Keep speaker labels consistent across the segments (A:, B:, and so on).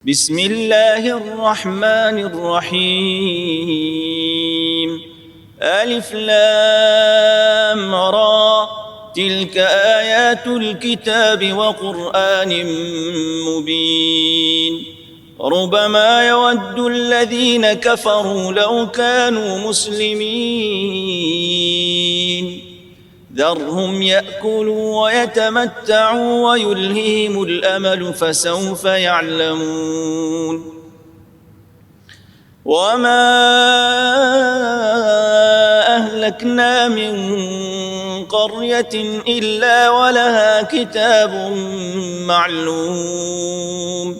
A: بسم الله الرحمن الرحيم ألف لام را تلك آيات الكتاب وقرآن مبين ربما يود الذين كفروا لو كانوا مسلمين ذرهم يأكلوا ويتمتعوا ويلههم الأمل فسوف يعلمون وما أهلكنا من قرية إلا ولها كتاب معلوم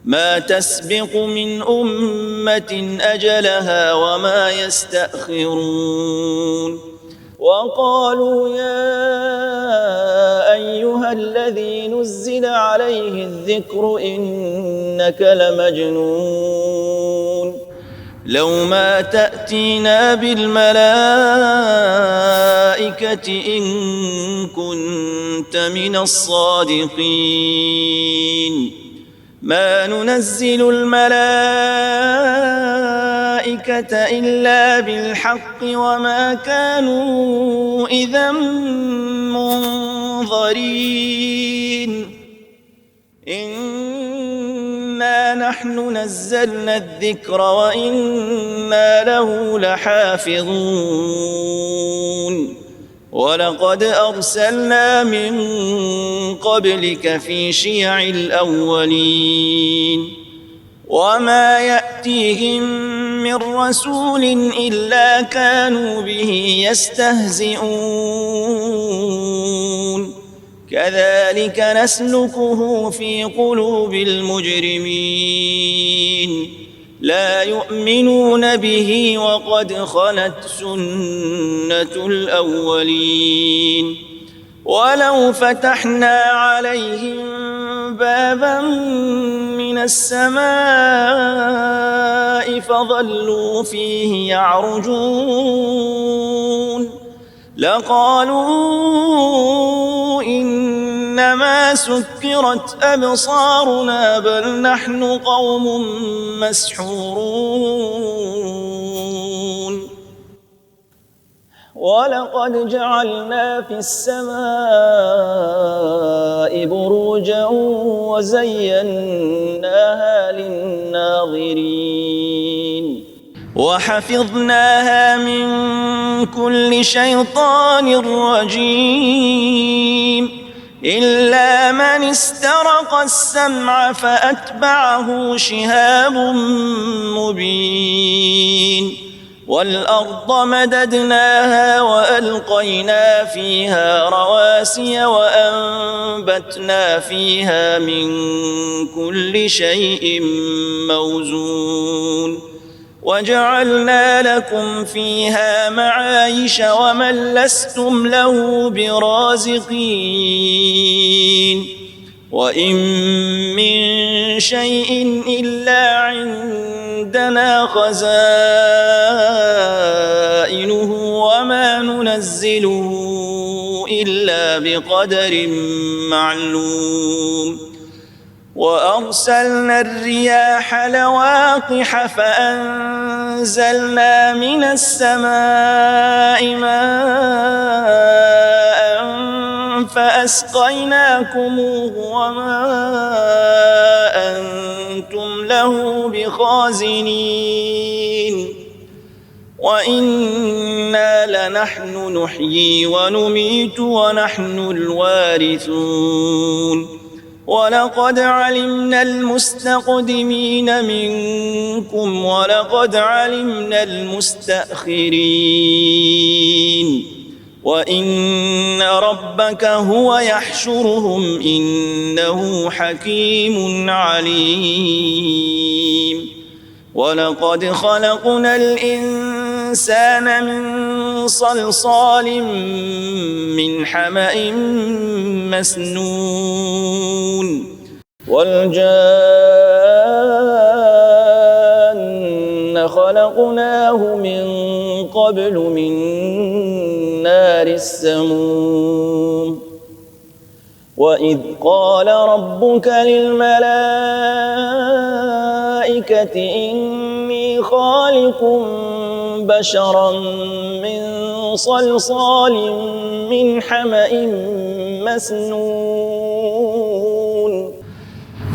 A: ما تسبق من أمة أجلها وما يستأخرون وقالوا يا أيها الذي نزل عليه الذكر إنك لمجنون لو ما تأتينا بالملائكة إن كنت من الصادقين ما ننزل الملائكة إلا بالحق وما كانوا إذا منظرين إنا نحن نزلنا الذكر وإنا له لحافظون ولقد أرسلنا من قبلك في شيع الأولين وما يأتيهم من رسول إلا كانوا به يستهزئون كذلك نسلكه في قلوب المجرمين لا يؤمنون به وقد خلت سنة الأولين ولو فتحنا عليهم بابا من السماء فظلوا فيه يعرجون لقالوا إنما سكرت أبصارنا بل نحن قوم مسحورون ولقد جعلنا في السماء بروجا وزيناها للناظرين وحفظناها من كل شيطان رجيم إلا من استرق السمع فأتبعه شهاب مبين والأرض مددناها وألقينا فيها رواسي وأنبتنا فيها من كل شيء موزون وجعلنا لكم فيها معايش ومن لستم له برازقين وإن من شيء إلا عندنا خزائنه وما ننزله إلا بقدر معلوم وأرسلنا الرياح لواقح فأنزلنا من السماء ماء فأسقيناكموه وما أنتم له بخازنين وإنا لنحن نحيي ونميت ونحن الوارثون ولقد علمنا المستقدمين منكم ولقد علمنا المستأخرين وإن ربك هو يحشرهم إنه حكيم عليم ولقد خلقنا الإنسان من صلصال من حمأ مسنون والجان خلقناه من قبل من نار السموم وإذ قال ربك للملائكة الملائكة إني خالق بشرا من صلصال من حمأ مسنون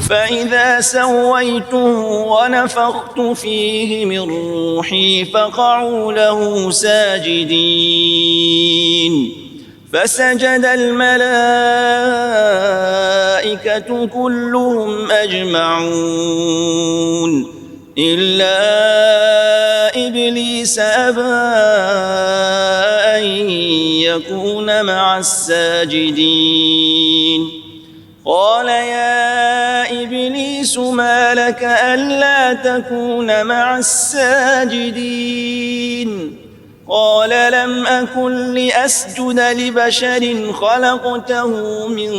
A: فإذا سويته ونفخت فيه من روحي فقعوا له ساجدين فسجد الملائكة كلهم أجمعون إلا إبليس أبى أن يكون مع الساجدين قال يا إبليس ما لك ألا تكون مع الساجدين قال لم أكن لأسجد لبشر خلقته من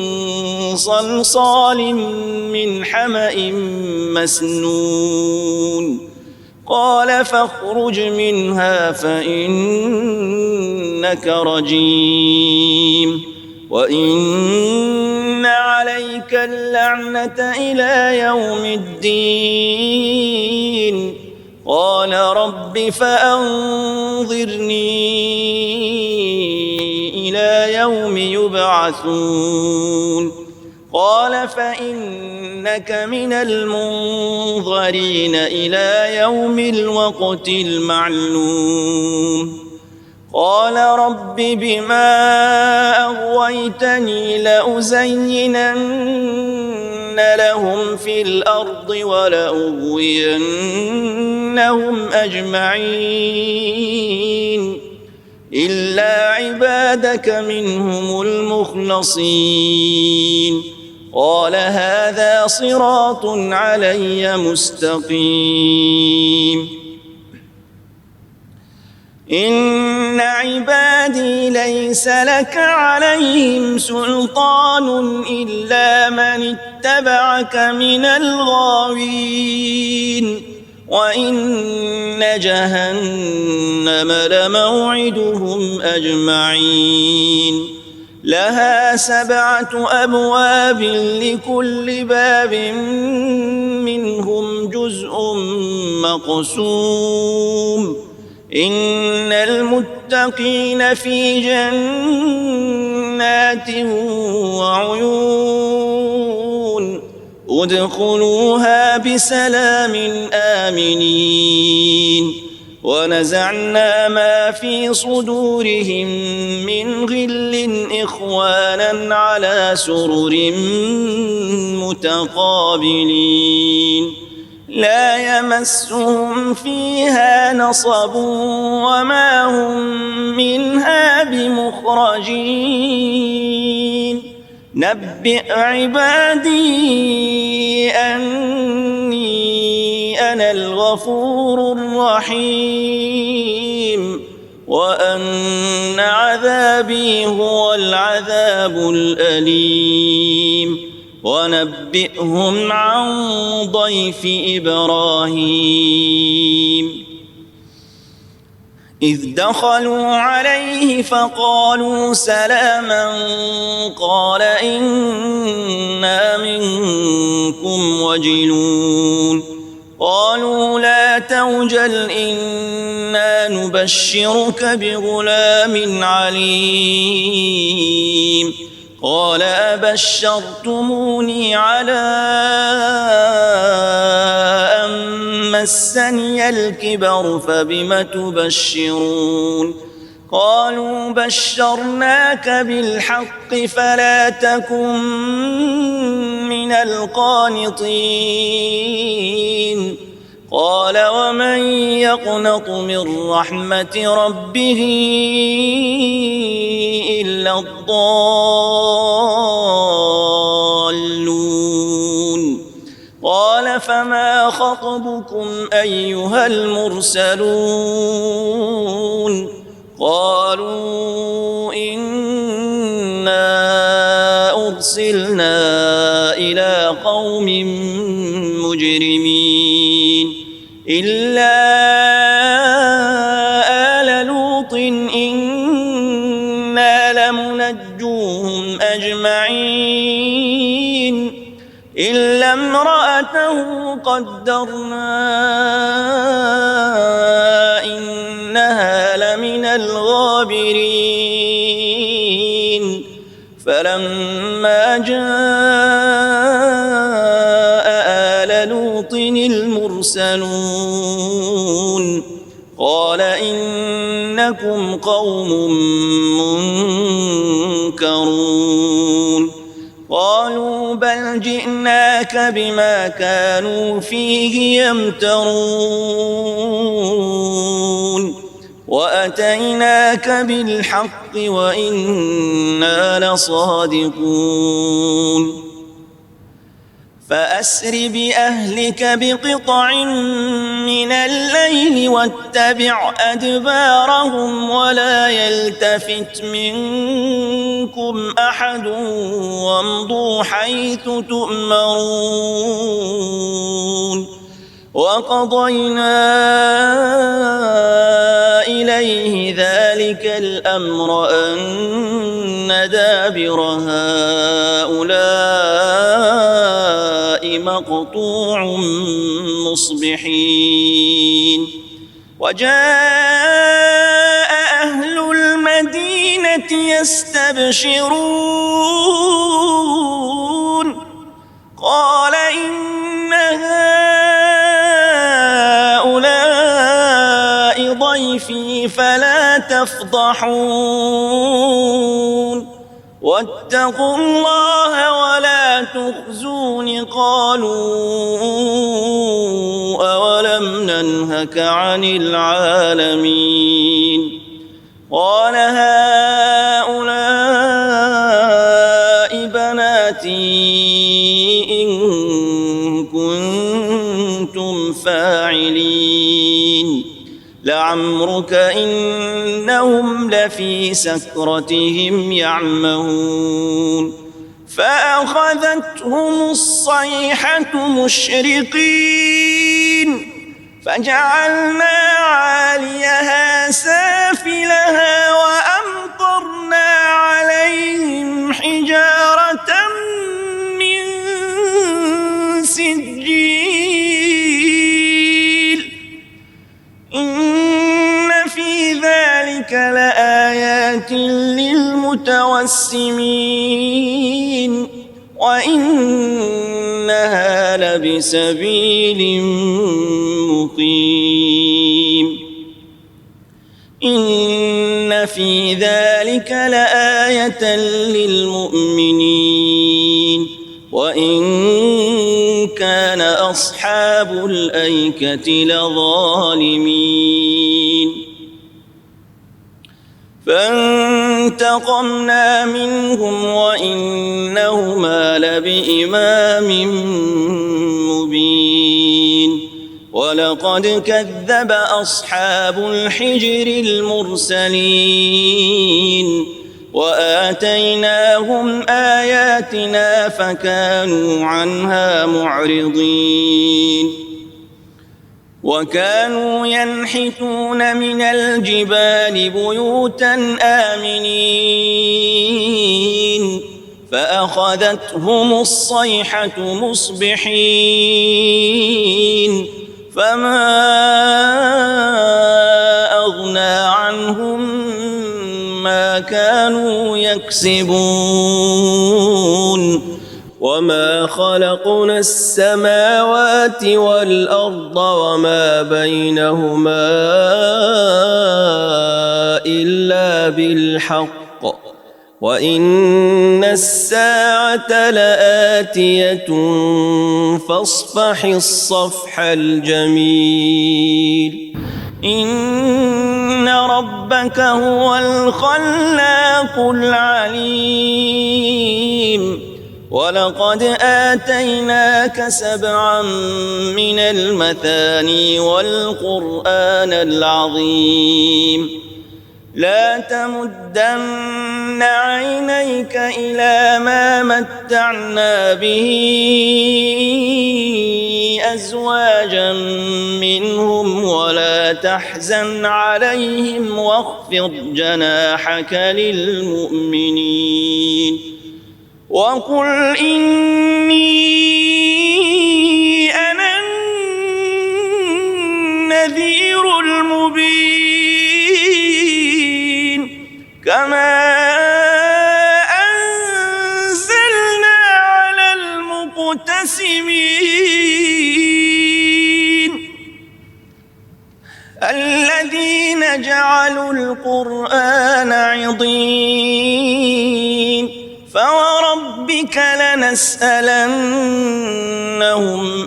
A: صلصال من حمأ مسنون قال فاخرج منها فإنك رجيم وإن عليك اللعنة إلى يوم الدين قال رب فأنظرني إلى يوم يبعثون قال فإنك من المنظرين إلى يوم الوقت المعلوم قال رب بما أغويتني لأزينن لهم في الأرض ولأغوينهم أجمعين إلا عبادك منهم المخلصين قال هذا صراط علي مستقيم إن عبادي ليس لك عليهم سلطان إلا من اتبعك من الغاوين وإن جهنم لموعدهم أجمعين لها 7 أبواب لكل باب منهم جزء مقسوم إن المتقين في جنات وعيون ادخلوها بسلام آمنين ونزعنا ما في صدورهم من غل إخوانا على سرر متقابلين لا يمسهم فيها نصب وما هم منها بمخرجين نبئ عبادي أني أنا الغفور الرحيم وأن عذابي هو العذاب الأليم ونبئهم عن ضيف إبراهيم إذ دخلوا عليه فقالوا سلاما قال إنا منكم وجلون قالوا لا توجل إنا نبشرك بغلام عليم قال أبشرتموني على أن مسني الكبر فبم تبشرون قالوا بشرناك بالحق فلا تكن من القانطين قال ومن يقنط من رحمة ربه إلا الضالون قال فما خطبكم أيها المرسلون قالوا إنا أرسلنا إلى قوم مجرمين إلا آل لوط إنا لمنجوهم أجمعين إلا امرأته قدرنا إنها لمن الغابرين فلما جاء آل لوط المرسلون قال إنكم قوم منكرون قالوا بل جئناك بما كانوا فيه يمترون وأتيناك بالحق وإنا لصادقون فأسر بأهلك بقطع من الليل واتبع أدبارهم ولا يلتفت منكم أحد وامضوا حيث تؤمرون وقضينا إليه ذلك الأمر أن دابر هؤلاء مقطوع مصبحين وجاء أهل المدينة يستبشرون قال إن هؤلاء ضيفي فلا تفضحون واتقوا الله ولا تخزون قالوا أولم ننهك عن العالمين قال هؤلاء بناتي إن كنتم فاعلين لعمرك إنهم لفي سكرتهم يعمهون فأخذتهم الصيحة مشرقين فجعلنا عاليها سافلها وأمطرنا عليهم حجارة من سجيل إن في ذلك لآيات للمتوسمين وإنها لبسبيل مقيم إن في ذلك لآية للمؤمنين وإن كان أصحاب الأيكة لظالمين فانتقمنا منهم وإنهما لبإمام مبين ولقد كذب أصحاب الحجر المرسلين وآتيناهم آياتنا فكانوا عنها معرضين وكانوا ينحتون من الجبال بيوتا آمنين فأخذتهم الصيحة مصبحين فما أغنى عنهم ما كانوا يكسبون وما خلقنا السماوات والأرض وما بينهما إلا بالحق وإن الساعة لآتية فاصفح الصفح الجميل إن ربك هو الخلاق العليم ولقد آتيناك 7 من المثاني والقرآن العظيم لا تمدن عينيك إلى ما متعنا به أزواجا منهم ولا تحزن عليهم واخفض جناحك للمؤمنين وقل إني أنا النذير المبين كما أنزلنا على المقتسمين الذين جعلوا القرآن عضين فوربك لنسألنهم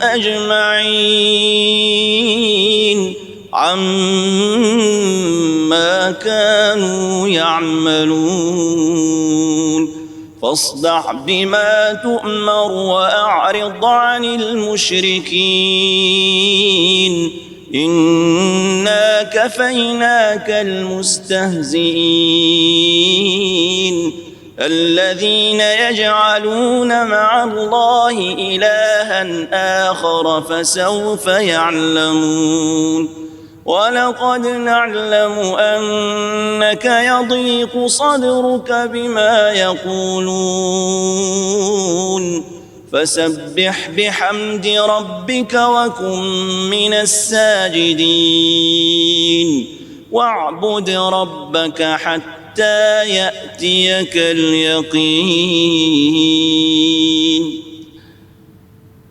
A: أجمعين عما كانوا يعملون فاصدع بما تؤمر وأعرض عن المشركين إنا كفيناك المستهزئين الذين يجعلون مع الله إلها آخر فسوف يعلمون ولقد نعلم أنك يضيق صدرك بما يقولون فسبح بحمد ربك وكن من الساجدين واعبد ربك حتى يأتيك اليقين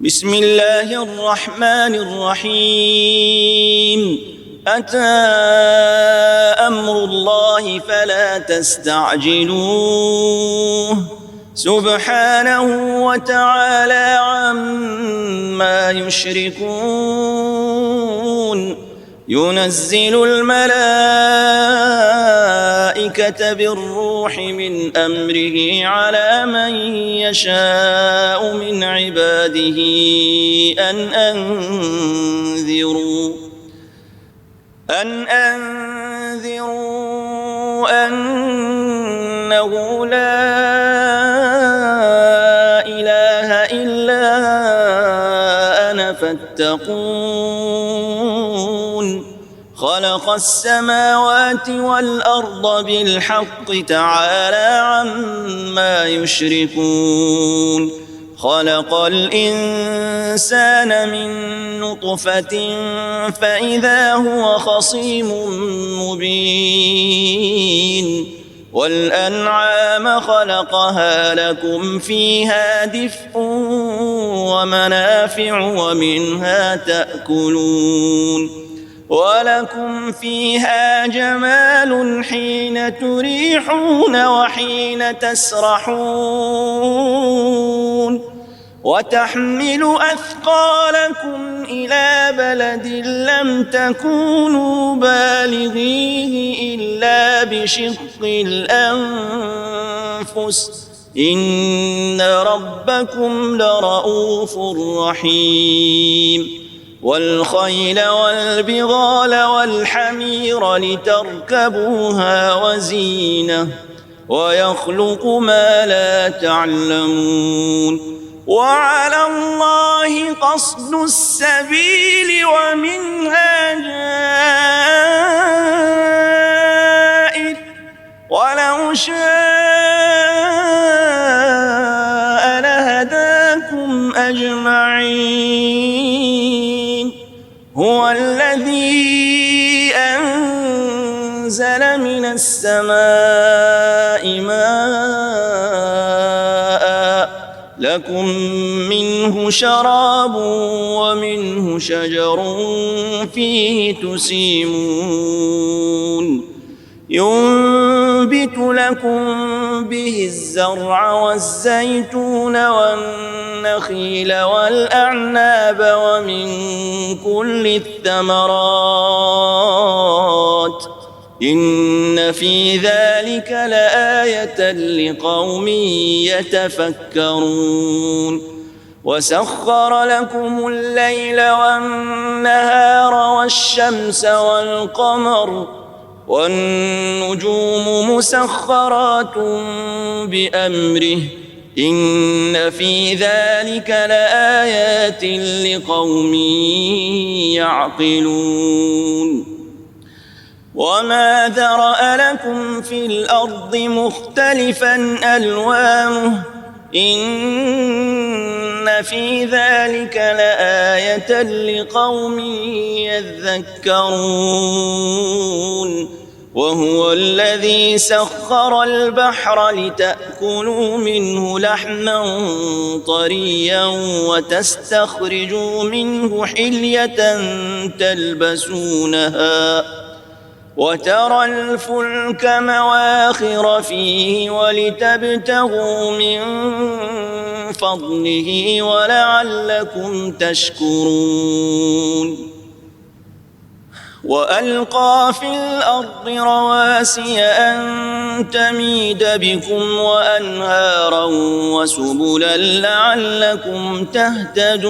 A: بسم الله الرحمن الرحيم أتى أمر الله فلا تستعجلوه سبحانه وتعالى عما يشركون ينزل الملائكة بالروح من أمره على من يشاء من عباده أن أنذروا أنه لا إله إلا أنا فاتقون خلق السماوات والأرض بالحق تعالى عما يشركون خلق الإنسان من نطفة فإذا هو خصيم مبين والأنعام خلقها لكم فيها دفء ومنافع ومنها تأكلون ولكم فيها جمال حين تريحون وحين تسرحون وتحمل أثقالكم إلى بلد لم تكونوا بالغيه إلا بشق الأنفس إن ربكم لرؤوف رحيم والخيل والبغال والحمير لتركبوها وزينة ويخلق ما لا تعلمون وعلى الله قصد السبيل ومنها جائر ولو شاء لهداكم أجمعين هو الذي أنزل من السماء ماء لكم منه شراب ومنه شجر فيه تسيمون ينبت لكم به الزرع والزيتون والنخيل والأعناب ومن كل الثمرات إن في ذلك لآية لقوم يتفكرون وسخر لكم الليل والنهار والشمس والقمر والنجوم مسخرات بأمره إن في ذلك لآيات لقوم يعقلون وما ذرأ لكم في الأرض مختلفا ألوانه إن إن في ذلك لآية لقوم يذكرون وهو الذي سخر البحر لتأكلوا منه لحما طريا وتستخرجوا منه حلية تلبسونها وترى الفلك مواخر فيه ولتبتغوا من فضله ولعلكم تشكرون وألقى في الأرض رواسي أن تميد بكم وأنهارا وسبلا لعلكم تهتدون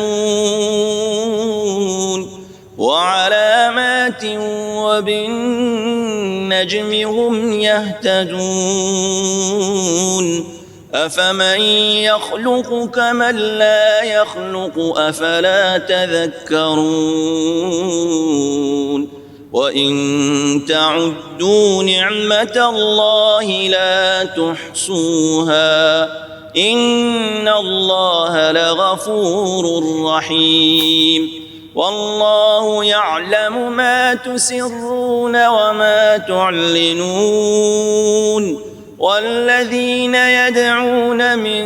A: وعلامات وبالنجم هم يهتدون أفمن يخلق كمن لا يخلق أفلا تذكرون وإن تعدوا نعمة الله لا تحصوها إن الله لغفور رحيم والله يعلم ما تسرون وما تعلنون والذين يدعون من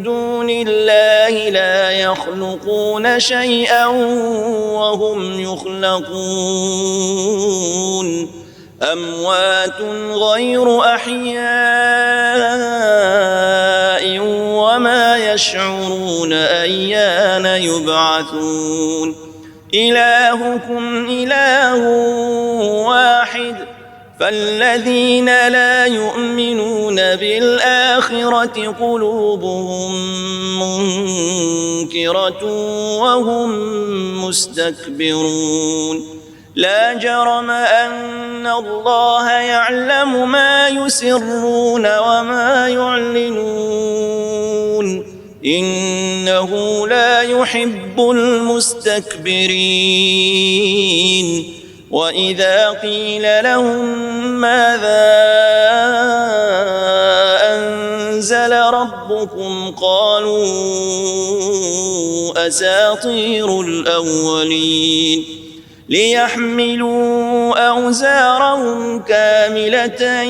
A: دون الله لا يخلقون شيئا وهم يخلقون أموات غير أحياء وما يشعرون أيان يبعثون إلهكم إله واحد فالذين لا يؤمنون بالآخرة قلوبهم منكرة وهم مستكبرون لا جرم أن الله يعلم ما يسرون وما يعلنون إنه لا يحب المستكبرين وإذا قيل لهم ماذا أنزل ربكم قالوا أساطير الأولين ليحملوا أوزارهم كاملة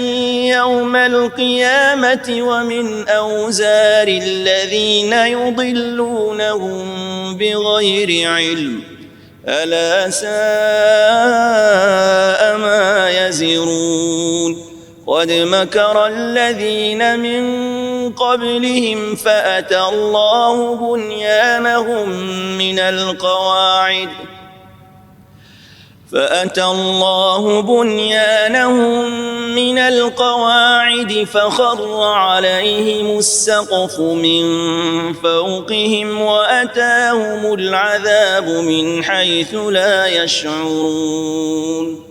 A: يوم القيامة ومن أوزار الذين يضلونهم بغير علم ألا ساء ما يزرون قد مكر الذين من قبلهم فأتى الله بنيانهم من القواعد فخر عليهم السقف من فوقهم وأتاهم العذاب من حيث لا يشعرون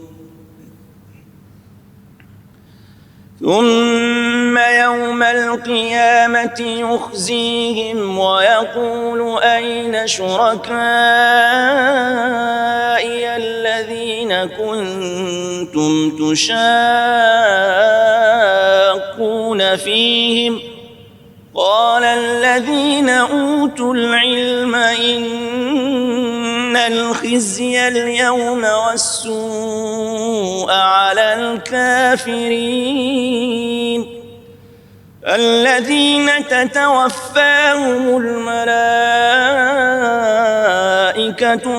A: ثم يوم القيامة يخزيهم ويقول أين شركائي الذين كنتم تشاقون فيهم قال الذين أوتوا العلم إن الخزي اليوم والسوء على الكافرين الذين تتوفاهم الملائكة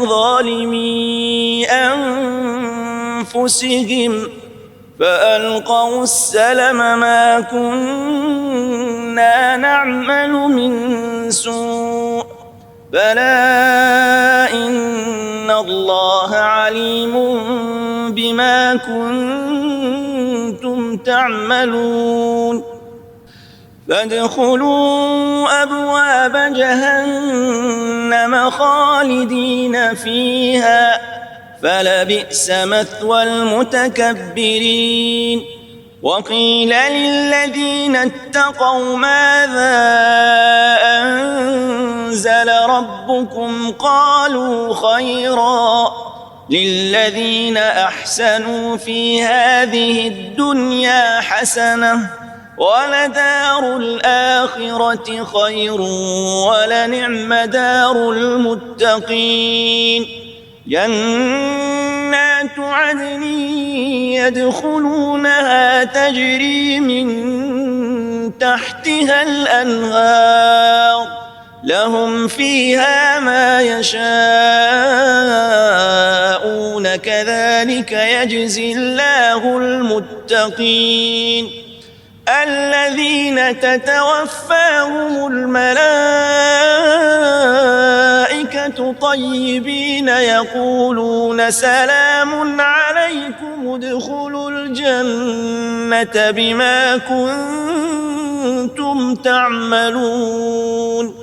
A: ظالمي أنفسهم فألقوا السلم ما كنا نعمل من سوء بلى إن الله عليم بما كنتم تعملون فادخلوا أبواب جهنم خالدين فيها فلبئس مثوى المتكبرين وقيل للذين اتقوا ماذا أنزل ربكم قالوا خيرا للذين أحسنوا في هذه الدنيا حسنة ولدار الآخرة خير ولنعم دار المتقين جنات عدن يدخلونها تجري من تحتها الأنهار لهم فيها ما يشاءون كذلك يجزي الله المتقين الذين تتوفاهم الملائكة طيبين يقولون سلام عليكم ادخلوا الجنة بما كنتم تعملون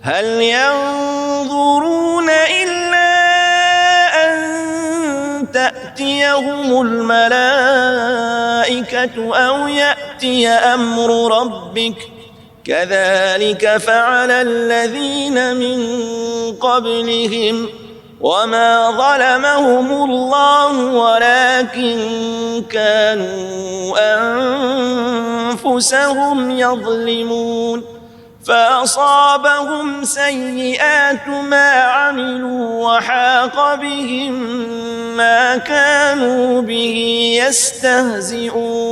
A: هل ينظرون إلا أن تأتيهم الملائكة أو يأتي أمر ربك كذلك فعل الذين من قبلهم وما ظلمهم الله ولكن كانوا أنفسهم يظلمون فأصابهم سيئات ما عملوا وحاق بهم ما كانوا به يستهزئون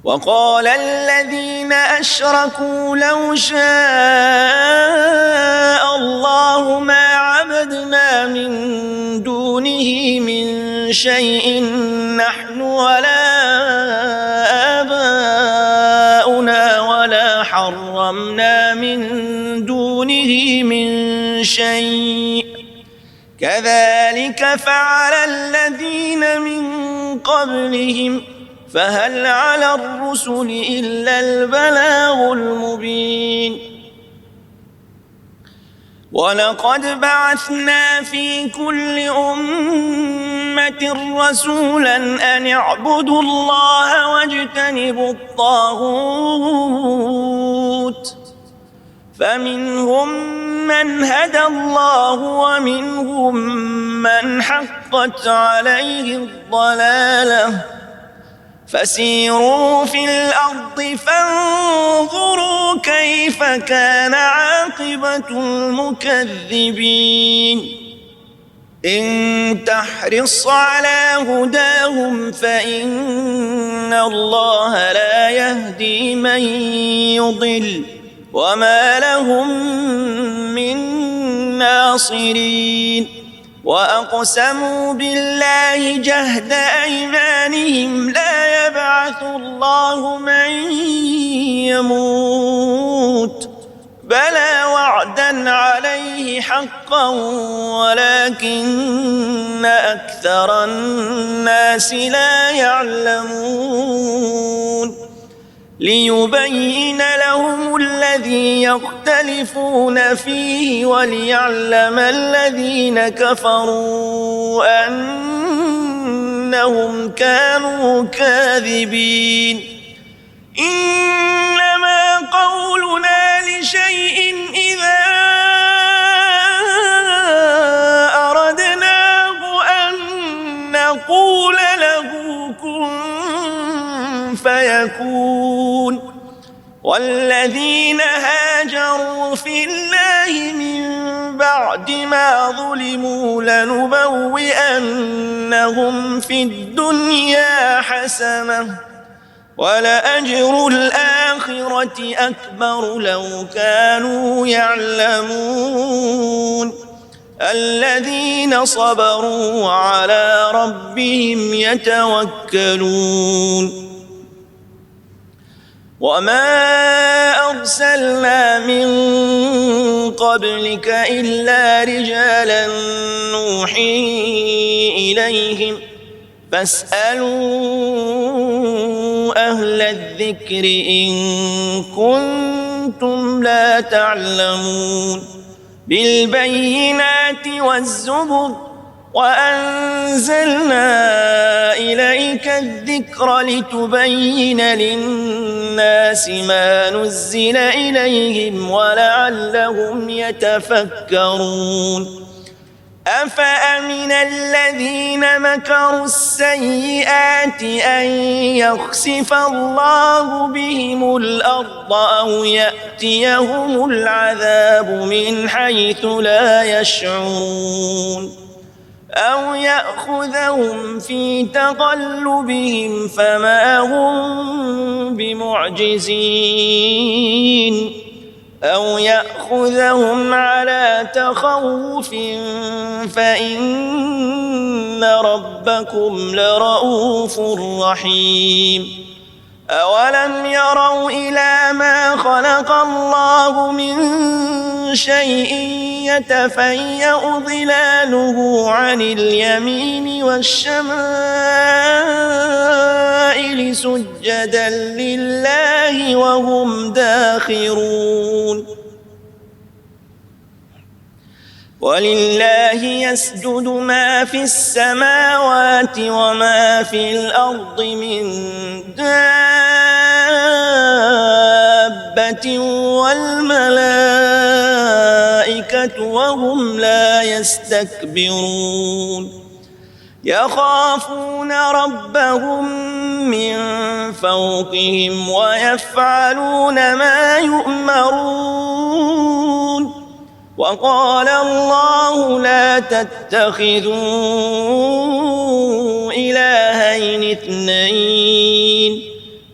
A: وقال الذين أشركوا لو شاء الله ما عبدنا من دونه من شيء نحن ولا آباؤنا ولا حرمنا من دونه من شيء كذلك فعل الذين من قبلهم فهل على الرسل إلا البلاغ المبين ولقد بعثنا في كل أمة رسولا أن اعبدوا الله واجتنبوا الطاغوت فمنهم من هدى الله ومنهم من حقت عليه الضلالة فسيروا في الأرض فانظروا كيف كان عاقبة المكذبين إن تحرص على هداهم فإن الله لا يهدي من يضل وما لهم من ناصرين وأقسموا بالله جهد أيمانهم لا يبعث الله من يموت بلى وعدا عليه حقا ولكن أكثر الناس لا يعلمون ليبين لهم الذي يختلفون فيه وليعلم الذين كفروا أنهم كانوا كاذبين إنما قولنا لشيء إذا أردناه أن نقول له كن فيكون والذين هاجروا في الله من بعد ما ظلموا لنبوئنهم في الدنيا حسنة ولأجر الآخرة أكبر لو كانوا يعلمون الذين صبروا وعلى ربهم يتوكلون وما أرسلنا من قبلك إلا رجالا نوحي إليهم فاسألوا أهل الذكر إن كنتم لا تعلمون بالبينات والزبر وأنزلنا إليك الذكر لتبين للناس ما نزل إليهم ولعلهم يتفكرون أفأمن الذين مكروا السيئات أن يخسف الله بهم الأرض أو يأتيهم العذاب من حيث لا يشعرون أو يأخذهم في تقلبهم فما هم بمعجزين أو يأخذهم على تخوف فإن ربكم لرؤوف رحيم أولم يروا إلى ما خلق الله من شيء يتفيأ ظلاله عن اليمين والشمائل سجدا لله وهم داخرون ولله يسجد ما في السماوات وما في الأرض من دابة والملائكة وهم لا يستكبرون يخافون ربهم من فوقهم ويفعلون ما يؤمرون وقال الله لا تتخذوا إلهين اثنين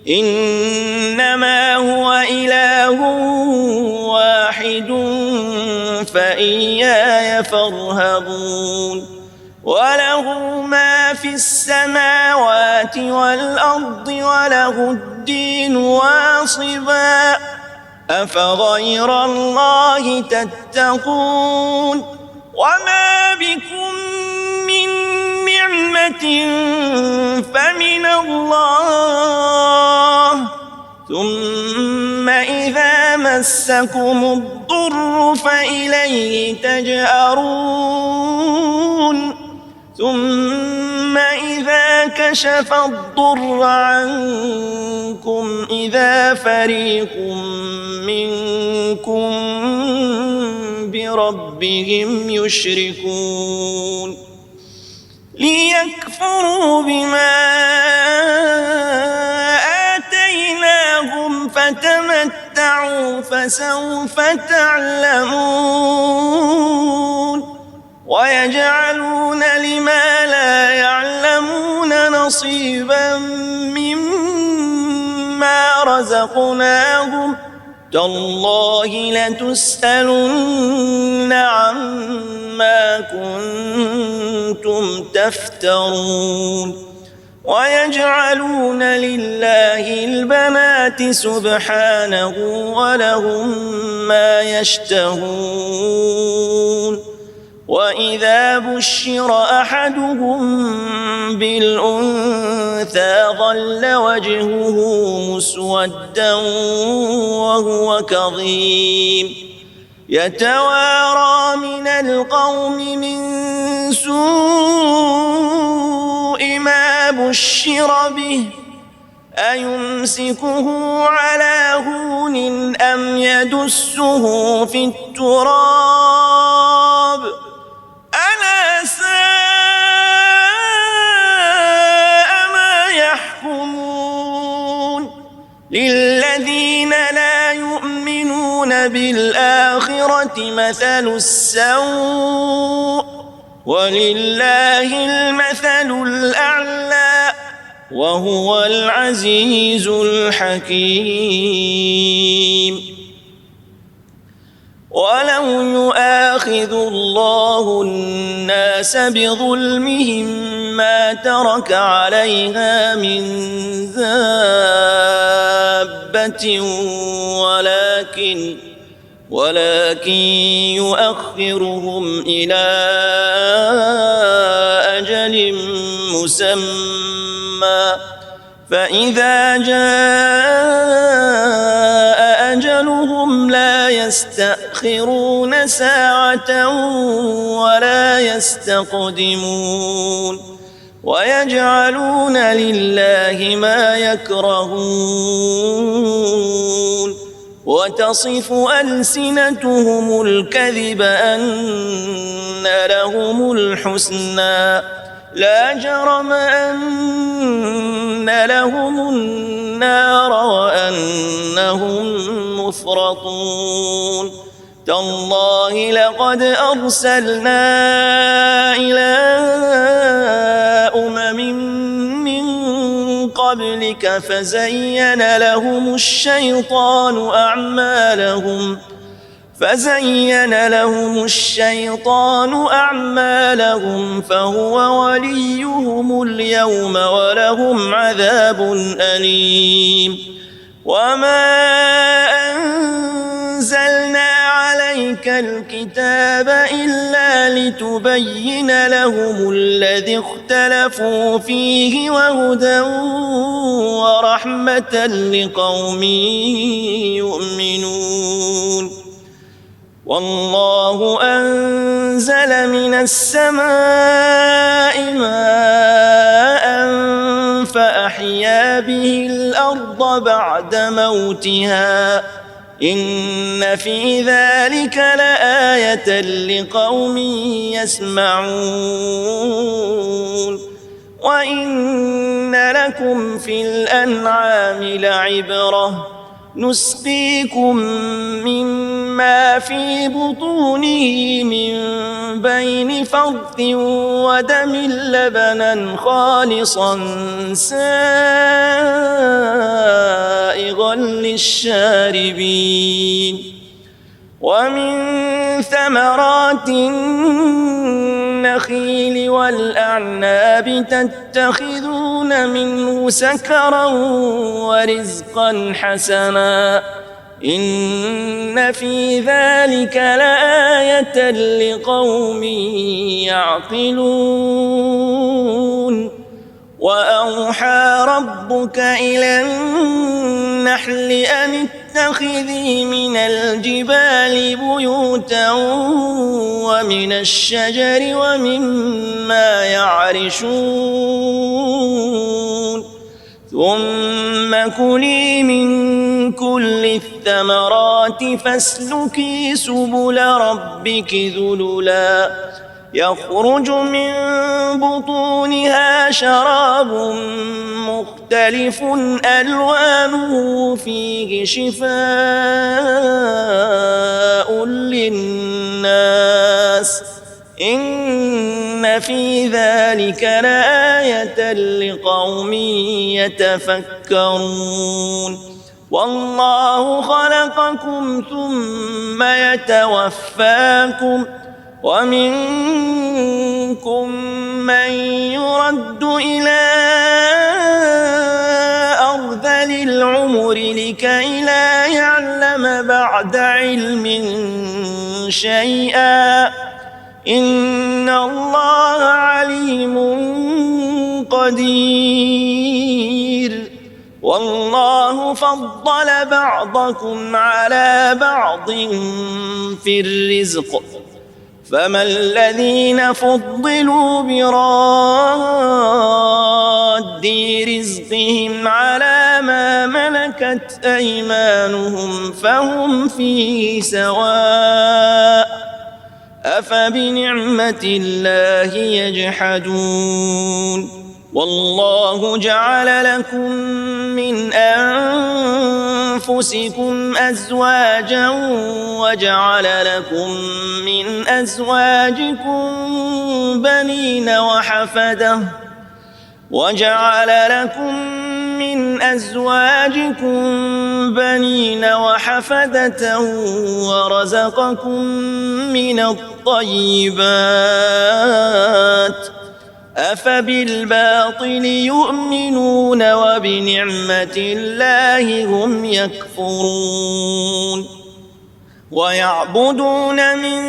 A: إنما هو إله واحد فإياي فارهبون وله ما في السماوات والأرض وله الدين واصبا أفغير الله تتقون وما بكم من نعمة فمن الله ثم إذا مسكم الضر فإليه تجأرون ثم إذا كشف الضر عنكم إذا فريق منكم بربهم يشركون ليكفروا بما آتيناهم فتمتعوا فسوف تعلمون ويجعلون لما لا يعلمون نصيبا مما رزقناهم تالله لتسألن عما كنتم تفترون ويجعلون لله البنات سبحانه ولهم ما يشتهون وإذا بشر أحدهم بالأنثى ظل وجهه مسودا وهو كظيم يتوارى من القوم من سوء ما بشر به أيمسكه على هون أم يدسه في التراب ألا ساء ما يحكمون للذين لا يؤمنون بالآخرة مثل السوء ولله المثل الأعلى وهو العزيز الحكيم ولو يؤاخذ الله الناس بظلمهم ما ترك عليها من دابة ولكن يؤخرهم إلى أجل مسمى فإذا جاء أجلهم لا يستأخرون ساعة ولا يستقدمون ويجعلون لله ما يكرهون وتصف ألسنتهم الكذب أن لهم الحسنى لا جرم أن لهم النار وأنهم مفرطون تالله لقد أرسلنا إلى أمم من قبلك فزين لهم الشيطان أعمالهم فهو وليهم اليوم ولهم عذاب أليم وما أنزلنا عليك الكتاب إلا لتبين لهم الذي اختلفوا فيه وهدى ورحمة لقوم يؤمنون والله أنزل من السماء ماء فأحيا به الأرض بعد موتها إن في ذلك لآية لقوم يسمعون وإن لكم في الأنعام لعبرة نسقيكم مما في بطونه من بين فرث ودم لبنا خالصا سائغا للشاربين ومن ثمرات النخيل والأعناب تتخذون منه سكرا ورزقا حسنا إن في ذلك لآية لقوم يعقلون وأوحى ربك إلى النحل أن اتخذي من الجبال بيوتا ومن الشجر ومما يعرشون ثم كلي من كل الثمرات فاسلكي سبل ربك ذللا يخرج من بطونها شراب مختلف ألوانه فيه شفاء للناس إن في ذلك لآية لقوم يتفكرون والله خلقكم ثم يتوفاكم ومنكم من يرد إلى أرذل العمر لكي لا يعلم بعد علم شيئا إن الله عليم قدير والله فضل بعضكم على بعض في الرزق فما الذين فضلوا براد رزقهم على ما ملكت أيمانهم فهم فيه سواء أفبنعمة الله يجحدون والله جعل لكم من أنفسكم أزواجا وجعل لكم من أزواجكم بنين وحفدة ورزقكم من الطيبات أفبالباطل يؤمنون وبنعمة الله هم يكفرون ويعبدون من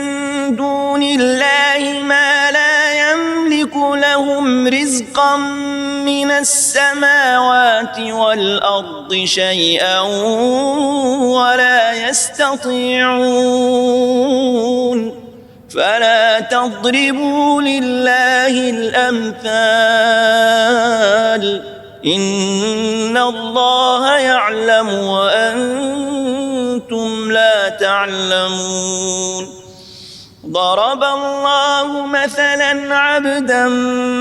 A: دون الله ما لا يملك لهم رزقا من السماوات والأرض شيئا ولا يستطيعون فلا تضربوا لله الأمثال إن الله يعلم وأنتم لا تعلمون ضرب الله مثلا عبدا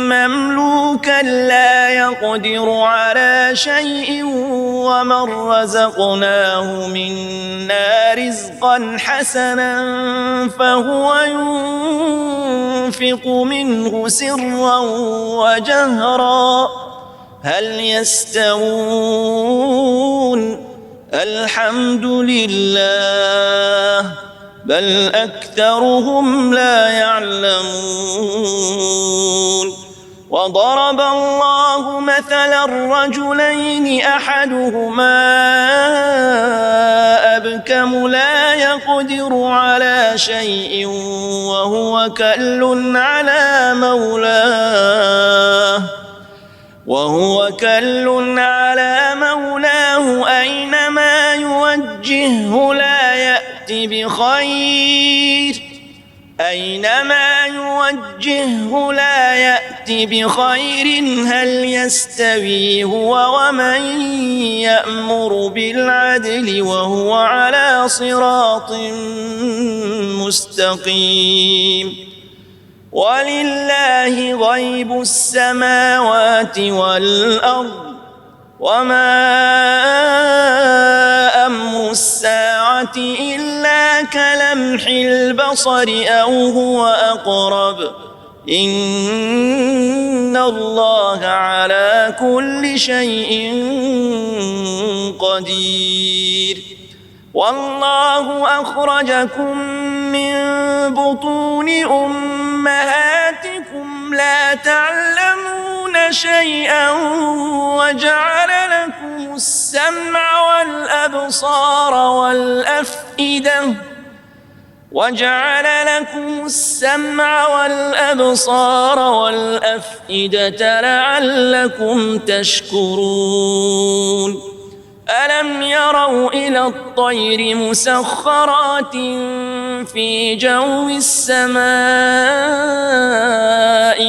A: مملوكا لا يقدر على شيء ومن رزقناه منا رزقا حسنا فهو ينفق منه سرا وجهرا هل يستوون الحمد لله بل أكثرهم لا يعلمون وضرب الله مثلا رجلين أحدهما أبكم لا يقدر على شيء وهو كل على مولاه أينما يوجهه لا يأتي بخير هل يستوي هو ومن يأمر بالعدل وهو على صراط مستقيم ولله غيب السماوات والأرض وما أمر الساعة إلا كلمح البصر أو هو أقرب إن الله على كل شيء قدير والله أخرجكم من بطون أمهاتكم لا تعلمون شيئا وجعل لكم السمع والأبصار والأفئدة لعلكم تشكرون ألم يروا إلى الطير مسخرات في جو السماء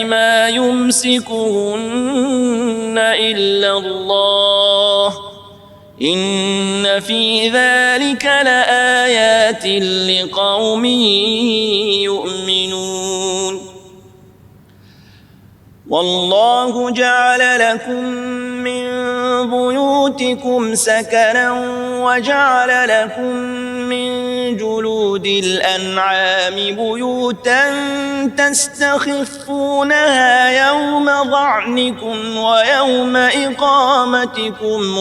A: ما يمسكهن إلا الله إن في ذلك لآيات لقوم يؤمنون والله جعل لكم من بيوتكم سكنا وجعل لكم من جلود الأنعام بيوتا تستخفونها يوم ظعنكم ويوم إقامتكم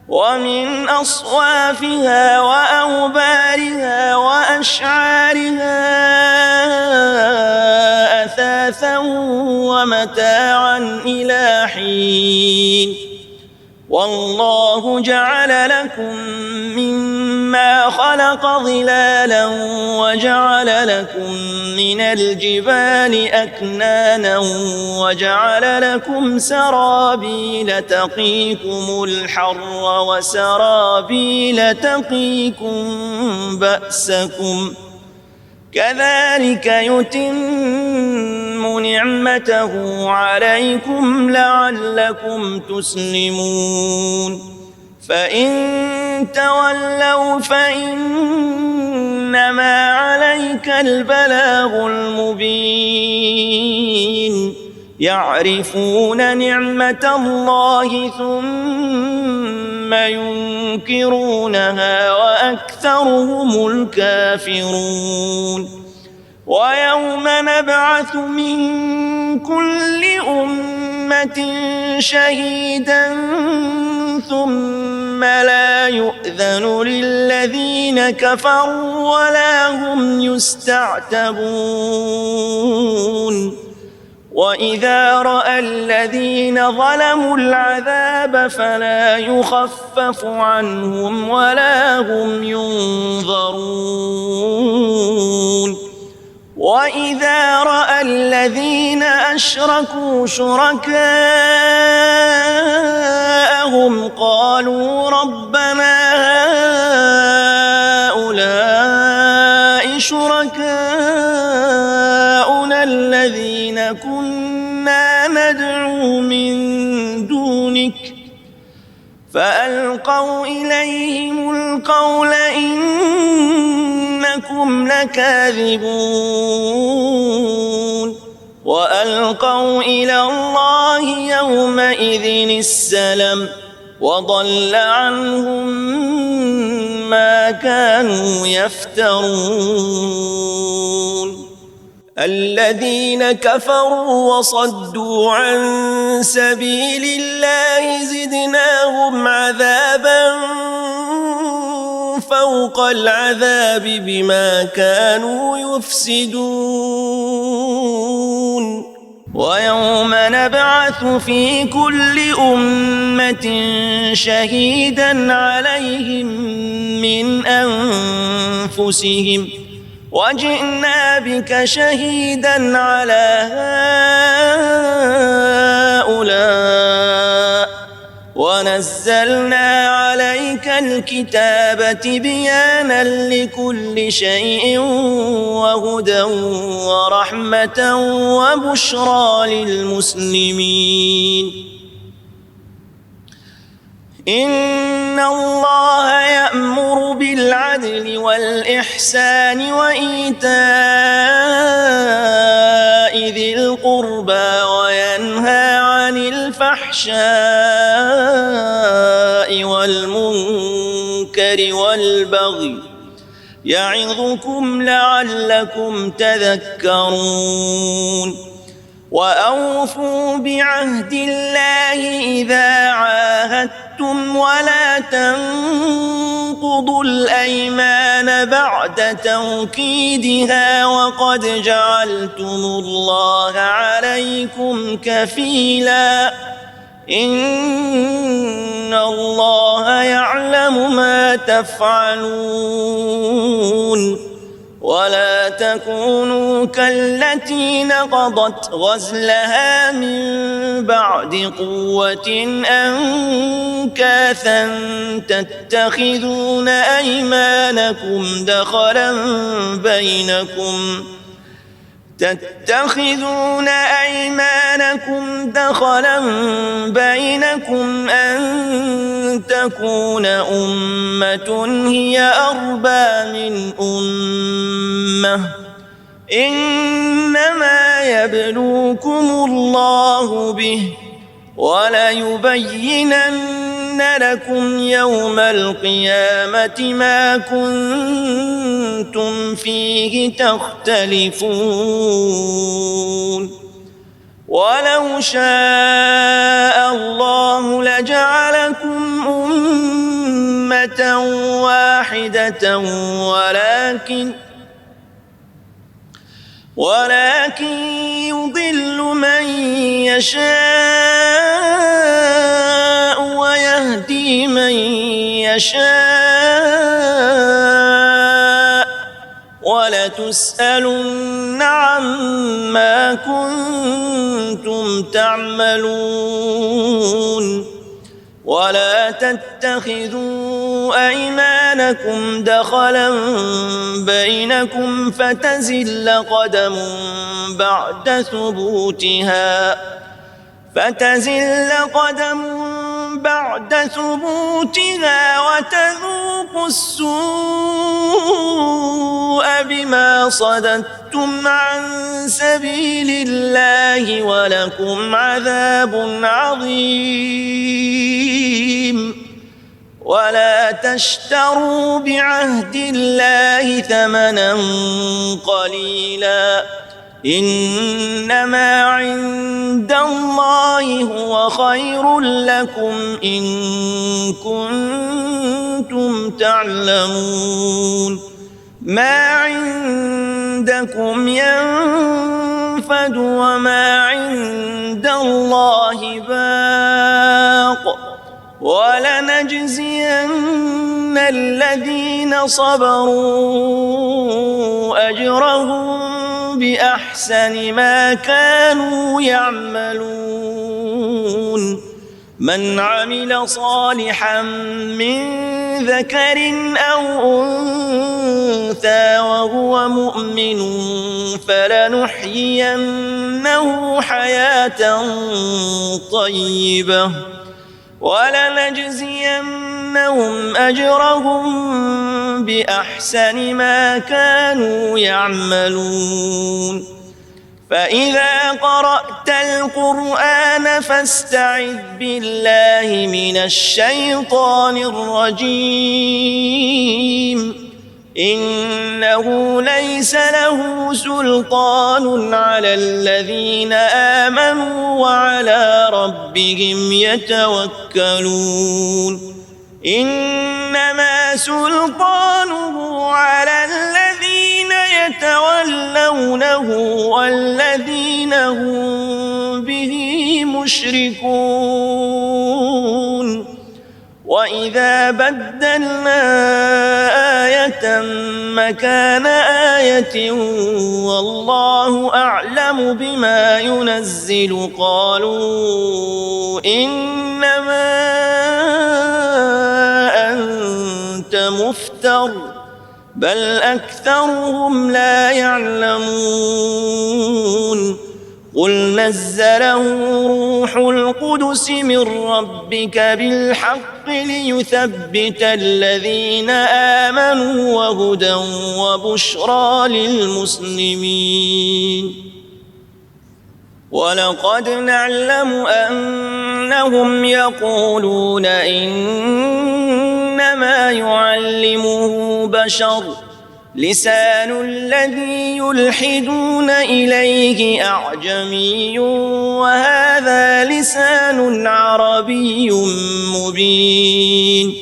A: ومن أصوافها وأوبارها وأشعارها أثاثا ومتاعا إلى حين والله جعل لكم مما خلق ظلالا وجعل لكم من الجبال أكنانا وجعل لكم سرابيل تقيكم الحر وسرابيل تقيكم بأسكم كذلك يتم نعمته عليكم لعلكم تسلمون فإن تولوا فإنما عليك البلاغ المبين يعرفون نعمة الله ثم ينكرونها وأكثرهم الكافرون ويوم نبعث من كل أمة شهيدا ثم لا يؤذن للذين كفروا ولا هم يستعتبون وإذا رأى الذين ظلموا العذاب فلا يخفف عنهم ولا هم ينظرون وإذا رأى الذين أشركوا شركاءهم قالوا ربنا هؤلاء شركاؤنا الذين كنا ندعو من دونك فألقوا إليهم القول إنكم لكاذبون وألقوا إلى الله يومئذ السلم وضل عنهم ما كانوا يفترون الذين كفروا وصدوا عن سبيل الله زدناهم عذابا فوق العذاب بما كانوا يفسدون ويوم نبعث في كل أمة شهيدا عليهم من أنفسهم وجئنا بك شهيدا على هؤلاء ونزلنا عليك الكتاب تبيانا لكل شيء وهدى ورحمة وبشرى للمسلمين إن الله يأمر بالعدل والإحسان وإيتاء ذي القربى وينهى عن الفحشاء والمنكر والبغي يعظكم لعلكم تذكرون وأوفوا بعهد الله إذا عاهدتم ولا تنقضوا الأيمان بعد توكيدها وقد جعلتم الله عليكم كفيلا إن الله يعلم ما تفعلون ولا تكونوا كالتي نقضت غزلها من بعد قوة أنكاثا تتخذون أيمانكم دخلا بينكم أن تكون أمة هي أربى من أمة إنما يبلوكم الله به وليبينن لكم يوم القيامة ما كنتم فيه تختلفون ولو شاء الله لجعلكم أمة واحدة ولكن يضل من يشاء ويهدي من يشاء ولتسألن عما كنتم تعملون ولا تتخذوا أيمانكم دخلا بينكم فتزل قدم بعد ثبوتها وتذوقوا السوء بما صددتم عن سبيل الله ولكم عذاب عظيم ولا تشتروا بعهد الله ثمنا قليلا إنما عند الله هو خير لكم إن كنتم تعلمون ما عندكم ينفد وما عند الله باق ولنجزين الذين صبروا أجرهم بأحسن ما كانوا يعملون من عمل صالحا من ذكر أو أنثى وهو مؤمن فلنحيينه حياة طيبة ولنجزينهم أجرهم بأحسن ما كانوا يعملون فإذا قرأت القرآن فاستعذ بالله من الشيطان الرجيم إنه ليس له سلطان على الذين آمنوا وعلى ربهم يتوكلون إنما سلطانه على الذين يتولونه والذين هم به مشركون وإذا بدلنا آية مكان آية والله أعلم بما ينزل قالوا إنما أنت مفتر بل أكثرهم لا يعلمون قل نزله روح القدس من ربك بالحق ليثبت الذين آمنوا وهدى وبشرى للمسلمين ولقد نعلم أنهم يقولون إنما يعلمه بشر لسان الذي يلحدون إليه أعجمي وهذا لسان عربي مبين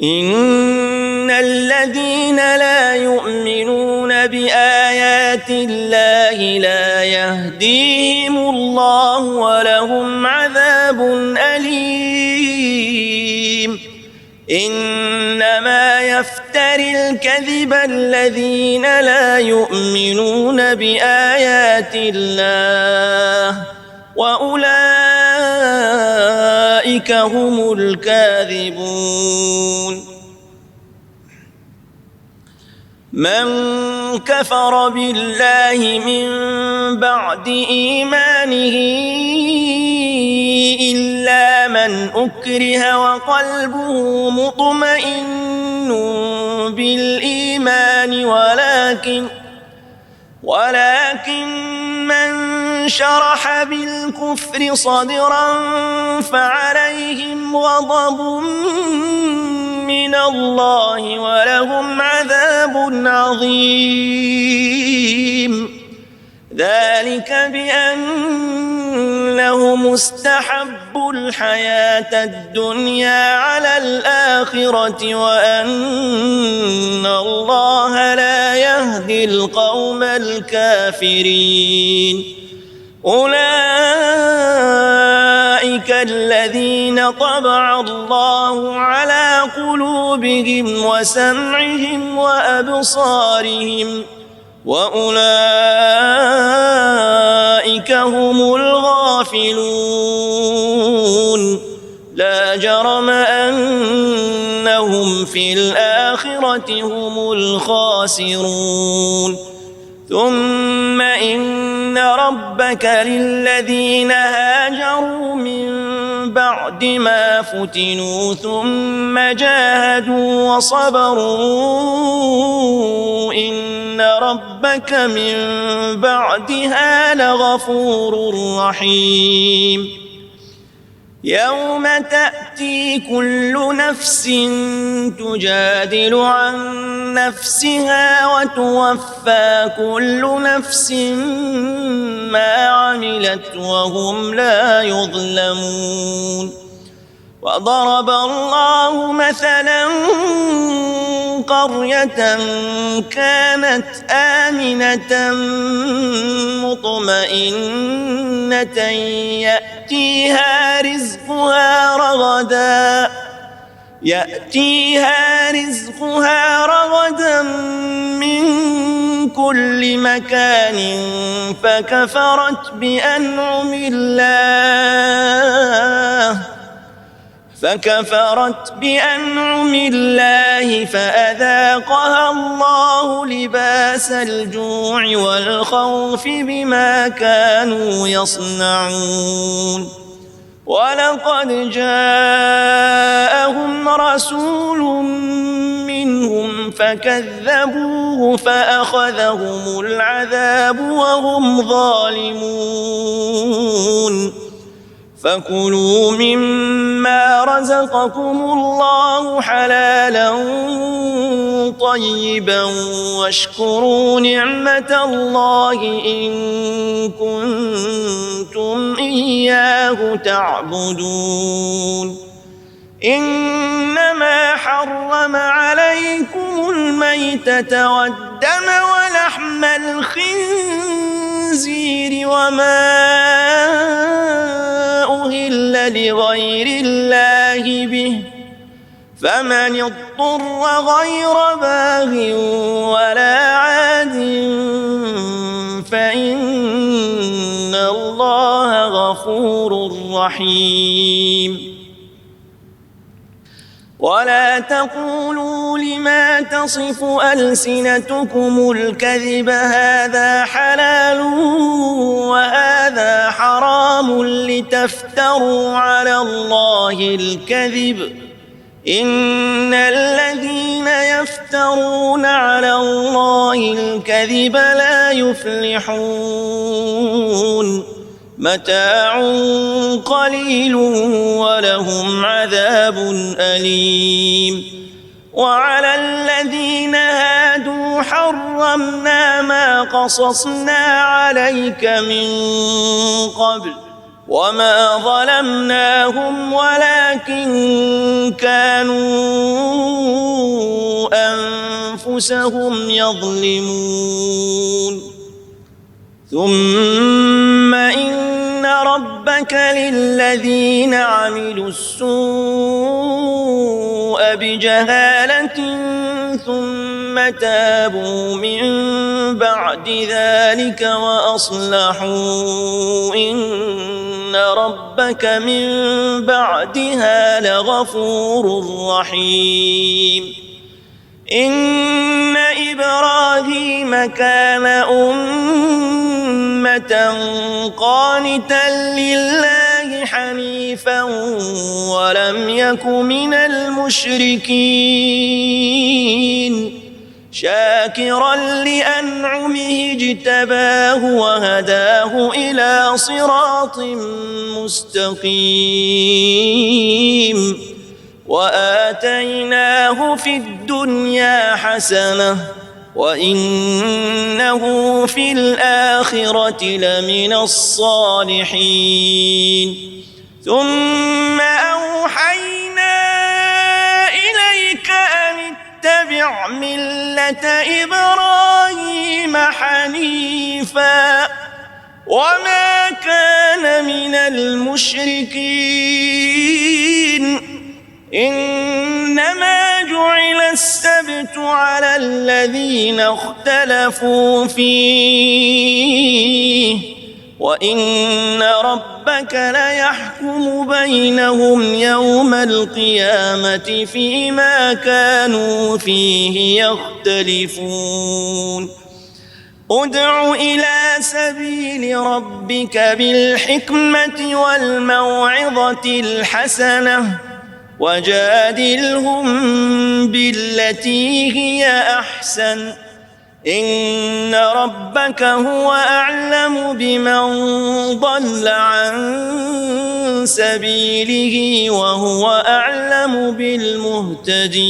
A: إن الذين لا يؤمنون بآيات الله لا يهديهم الله ولهم عذاب أليم إنما يفتري الكذب الذين لا يؤمنون بآيات الله وأولئك هم الكاذبون من كفر بالله من بعد إيمانه إلا من أكره وقلبه مطمئن بالإيمان ولكن من شرح بالكفر صدرا فعليهم غضب من الله ولهم عذاب عظيم ذلك بأنهم استحبوا الحياة الدنيا على الآخرة وأن الله لا يهدي القوم الكافرين أولئك الذين طبع الله على قلوبهم وسمعهم وأبصارهم وأولئك هم الغافلون لا جرم أنهم في الآخرة هم الخاسرون ثم إن ربك للذين هاجروا من بعد ما فتنوا ثم جاهدوا وصبروا إن ربك من بعدها لغفور رحيم يوم تأتي كل نفس تجادل عن نفسها وتوفى كل نفس ما عملت وهم لا يظلمون وضرب الله مثلا قرية كانت آمنة مطمئنة يأتيها رزقها رغدا من كل مكان فكفرت بأنعم الله فأذاقها الله لباس الجوع والخوف بما كانوا يصنعون ولقد جاءهم رسول منهم فكذبوه فأخذهم العذاب وهم ظالمون فكلوا مما رزقكم الله حلالا طيبا واشكروا نعمة الله إن كنتم إياه تعبدون إنما حرم عليكم الميتة والدم ولحم الخنزير وما أهل لغير الله به فمن اضطر غير باغ ولا عاد فإن الله غفور رحيم ولا تقولوا لما تصف ألسنتكم الكذب هذا حلال وهذا حرام لتفتروا على الله الكذب إن الذين يفترون على الله الكذب لا يفلحون متاع قليل ولهم عذاب أليم وعلى الذين هادوا حرمنا ما قصصنا عليك من قبل وما ظلمناهم ولكن كانوا أنفسهم يظلمون ثم إن ربك للذين عملوا السوء بجهالة ثم تابوا من بعد ذلك وأصلحوا إن ربك من بعدها لغفور رحيم إن إبراهيم كان أمة قانتا لله حنيفا ولم يك من المشركين شاكرا لأنعمه اجتباه وهداه إلى صراط مستقيم وآتيناه في الدنيا حسنة وإنه في الآخرة لمن الصالحين ثم أوحينا إليك أن اتبع ملة إبراهيم حنيفا وما كان من المشركين إنما جعل السبت على الذين اختلفوا فيه وإن ربك ليحكم بينهم يوم القيامة فيما كانوا فيه يختلفون ادع إلى سبيل ربك بالحكمة والموعظة الحسنة وجادلهم بالتي هي أحسن إن ربك هو أعلم بمن ضل عن سبيله وهو أعلم بالمهتدين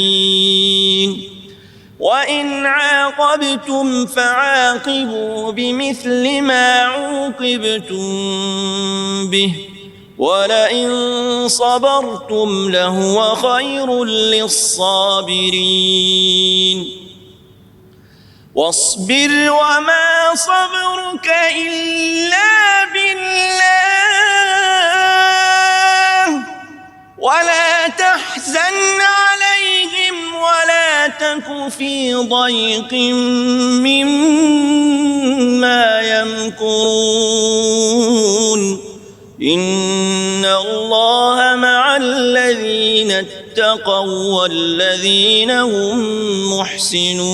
A: وإن عاقبتم فعاقبوا بمثل ما عوقبتم به ولئن صبرتم لهو خير للصابرين واصبر وما صبرك إلا بالله ولا تحزن عليهم ولا تك في ضيق مما يمكرون إن الله مع الذين اتقوا والذين هم محسنون